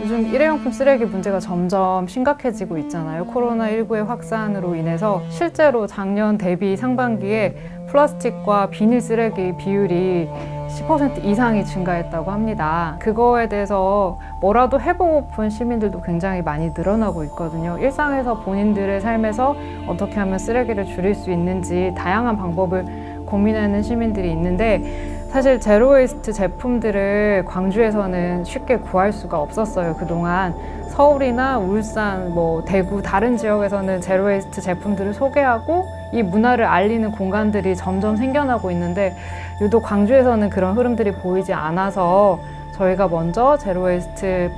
요즘 일회용품 쓰레기 문제가 점점 심각해지고 있잖아요. 코로나19의 확산으로 인해서 실제로 작년 대비 상반기에 플라스틱과 비닐 쓰레기 비율이 10% 이상이 증가했다고 합니다. 그거에 대해서 뭐라도 해보고픈 시민들도 굉장히 많이 늘어나고 있거든요. 일상에서 본인들의 삶에서 어떻게 하면 쓰레기를 줄일 수 있는지 다양한 방법을 고민하는 시민들이 있는데, 사실 제로웨이스트 제품들을 광주에서는 쉽게 구할 수가 없었어요. 그동안 서울이나 울산, 대구 다른 지역에서는 제로웨이스트 제품들을 소개하고 이 문화를 알리는 공간들이 점점 생겨나고 있는데, 유독 광주에서는 그런 흐름들이 보이지 않아서 저희가 먼저 제로웨이스트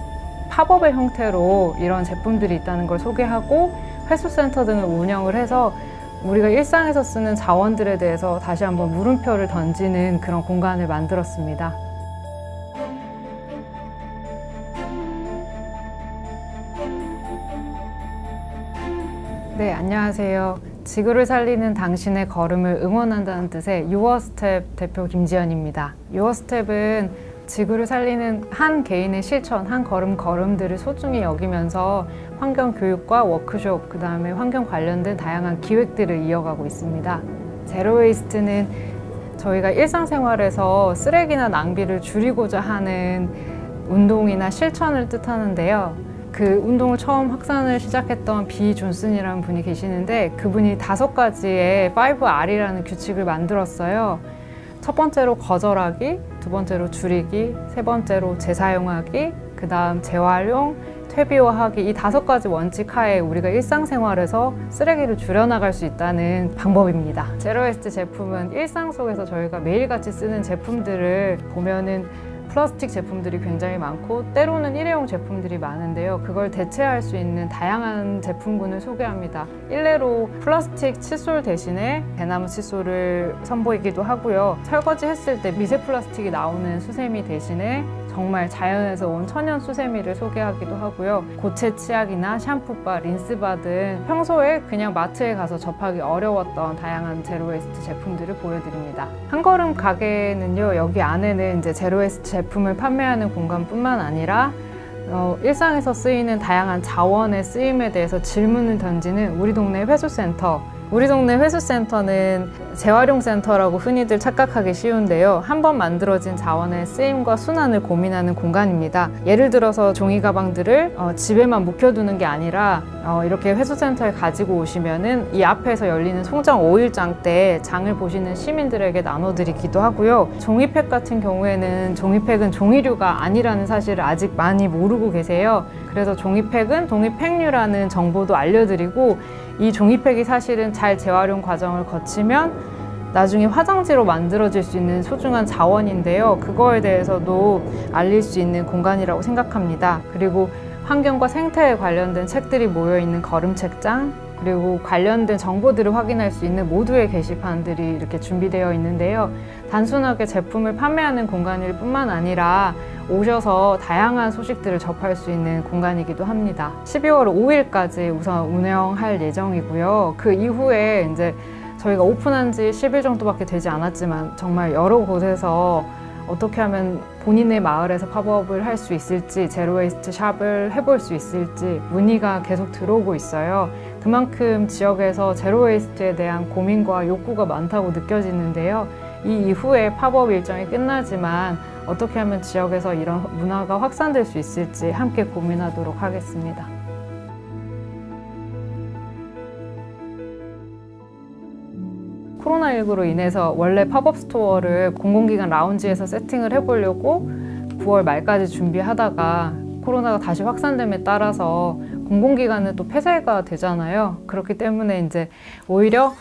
팝업의 형태로 이런 제품들이 있다는 걸 소개하고 회수센터 등을 운영을 해서 우리가 일상에서 쓰는 자원들에 대해서 다시 한번 물음표를 던지는 그런 공간을 만들었습니다. 네, 안녕하세요. 지구를 살리는 당신의 걸음을 응원한다는 뜻의 유어스텝 대표 김지연입니다. 유어스텝은 지구를 살리는 한 개인의 실천, 한 걸음들을 소중히 여기면서 환경 교육과 워크숍, 그 다음에 환경 관련된 다양한 기획들을 이어가고 있습니다. 제로웨이스트는 저희가 일상생활에서 쓰레기나 낭비를 줄이고자 하는 운동이나 실천을 뜻하는데요. 그 운동을 처음 확산을 시작했던 비 존슨이라는 분이 계시는데, 그분이 5가지의 5R이라는 규칙을 만들었어요. 첫 번째로 거절하기, 두 번째로 줄이기, 세 번째로 재사용하기, 그 다음 재활용, 퇴비화하기, 이 5가지 원칙 하에 우리가 일상생활에서 쓰레기를 줄여나갈 수 있다는 방법입니다. 제로웨이스트 제품은 일상 속에서 저희가 매일같이 쓰는 제품들을 보면은 플라스틱 제품들이 굉장히 많고 때로는 일회용 제품들이 많은데요. 그걸 대체할 수 있는 다양한 제품군을 소개합니다. 일례로 플라스틱 칫솔 대신에 대나무 칫솔을 선보이기도 하고요. 설거지 했을 때 미세 플라스틱이 나오는 수세미 대신에 정말 자연에서 온 천연 수세미를 소개하기도 하고요. 고체 치약이나 샴푸바, 린스바 등 평소에 그냥 마트에 가서 접하기 어려웠던 다양한 제로웨이스트 제품들을 보여드립니다. 한걸음 가게는요, 여기 안에는 이제 제로웨이스트 제품을 판매하는 공간뿐만 아니라 일상에서 쓰이는 다양한 자원의 쓰임에 대해서 질문을 던지는 우리 동네 회수센터, 우리 동네 회수센터는 재활용센터라고 흔히들 착각하기 쉬운데요. 한번 만들어진 자원의 쓰임과 순환을 고민하는 공간입니다. 예를 들어서 종이 가방들을 집에만 묵혀두는 게 아니라 이렇게 회수센터에 가지고 오시면은 이 앞에서 열리는 송정 5일장 때 장을 보시는 시민들에게 나눠드리기도 하고요. 종이팩 같은 경우에는 종이팩은 종이류가 아니라는 사실을 아직 많이 모르고 계세요. 그래서 종이팩은 종이팩류라는 정보도 알려드리고, 이 종이팩이 사실은 잘 재활용 과정을 거치면 나중에 화장지로 만들어질 수 있는 소중한 자원인데요. 그거에 대해서도 알릴 수 있는 공간이라고 생각합니다. 그리고 환경과 생태에 관련된 책들이 모여있는 걸음책장, 그리고 관련된 정보들을 확인할 수 있는 모두의 게시판들이 이렇게 준비되어 있는데요. 단순하게 제품을 판매하는 공간일 뿐만 아니라 오셔서 다양한 소식들을 접할 수 있는 공간이기도 합니다. 12월 5일까지 우선 운영할 예정이고요. 그 이후에 이제 저희가 오픈한 지 10일 정도밖에 되지 않았지만 정말 여러 곳에서 어떻게 하면 본인의 마을에서 팝업을 할 수 있을지, 제로웨이스트 샵을 해볼 수 있을지 문의가 계속 들어오고 있어요. 그만큼 지역에서 제로웨이스트에 대한 고민과 욕구가 많다고 느껴지는데요. 이 이후에 팝업 일정이 끝나지만 어떻게 하면 지역에서 이런 문화가 확산될 수 있을지 함께 고민하도록 하겠습니다. 코로나19로 인해서 원래 팝업 스토어를 공공기관 라운지에서 세팅을 해보려고 9월 말까지 준비하다가 코로나가 다시 확산됨에 따라서 공공기관은 또 폐쇄가 되잖아요. 그렇기 때문에 이제 오히려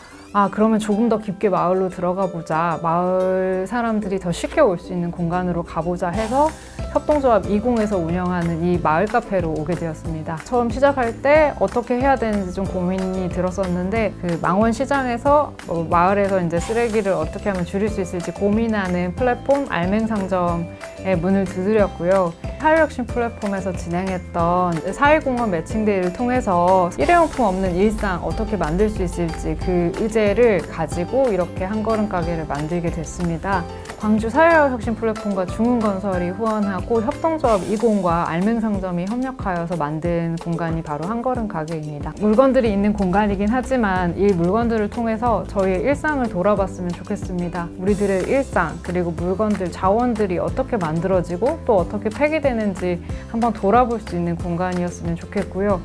그러면 조금 더 깊게 마을로 들어가 보자, 마을 사람들이 더 쉽게 올 수 있는 공간으로 가보자 해서 협동조합 20에서 운영하는 이 마을 카페로 오게 되었습니다. 처음 시작할 때 어떻게 해야 되는지 좀 고민이 들었었는데, 그 망원시장에서 마을에서 이제 쓰레기를 어떻게 하면 줄일 수 있을지 고민하는 플랫폼 알맹상점의 문을 두드렸고요. 사회혁신 플랫폼에서 진행했던 4.1공원 매칭데이를 통해서 일회용품 없는 일상 어떻게 만들 수 있을지 그 의제를 가지고 이렇게 한걸음 가게를 만들게 됐습니다. 광주 사회혁신 플랫폼과 중흥건설이 후원하고 협동조합 20과 알맹상점이 협력하여서 만든 공간이 바로 한걸음 가게입니다. 물건들이 있는 공간이긴 하지만 이 물건들을 통해서 저희의 일상을 돌아봤으면 좋겠습니다. 우리들의 일상, 그리고 물건들, 자원들이 어떻게 만들어지고 또 어떻게 폐기되는지 한번 돌아볼 수 있는 공간이었으면 좋겠고요.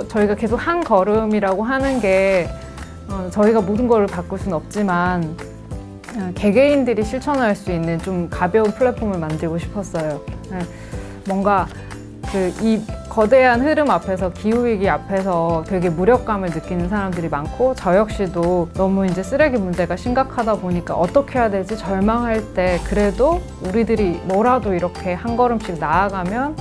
저희가 계속 한걸음이라고 하는 게 저희가 모든 걸 바꿀 수는 없지만 개개인들이 실천할 수 있는 좀 가벼운 플랫폼을 만들고 싶었어요. 뭔가 이 거대한 흐름 앞에서, 기후위기 앞에서 되게 무력감을 느끼는 사람들이 많고, 저 역시도 너무 이제 쓰레기 문제가 심각하다 보니까 어떻게 해야 될지 절망할 때 그래도 우리들이 뭐라도 이렇게 한 걸음씩 나아가면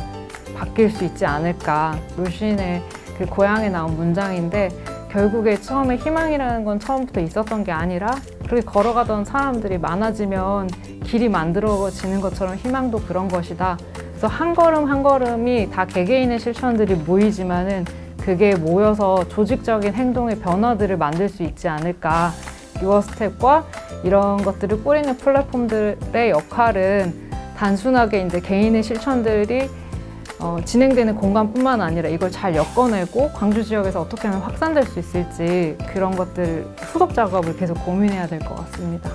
바뀔 수 있지 않을까. 루시인의 그 고향에 나온 문장인데, 결국에 처음에 희망이라는 건 처음부터 있었던 게 아니라 그렇게 걸어가던 사람들이 많아지면 길이 만들어지는 것처럼 희망도 그런 것이다. 그래서 한 걸음 한 걸음이 다 개개인의 실천들이 모이지만은 그게 모여서 조직적인 행동의 변화들을 만들 수 있지 않을까. 유어스텝과 이런 것들을 뿌리는 플랫폼들의 역할은 단순하게 이제 개인의 실천들이 진행되는 공간뿐만 아니라 이걸 잘 엮어내고 광주 지역에서 어떻게 하면 확산될 수 있을지, 그런 것들 후속 작업을 계속 고민해야 될 것 같습니다.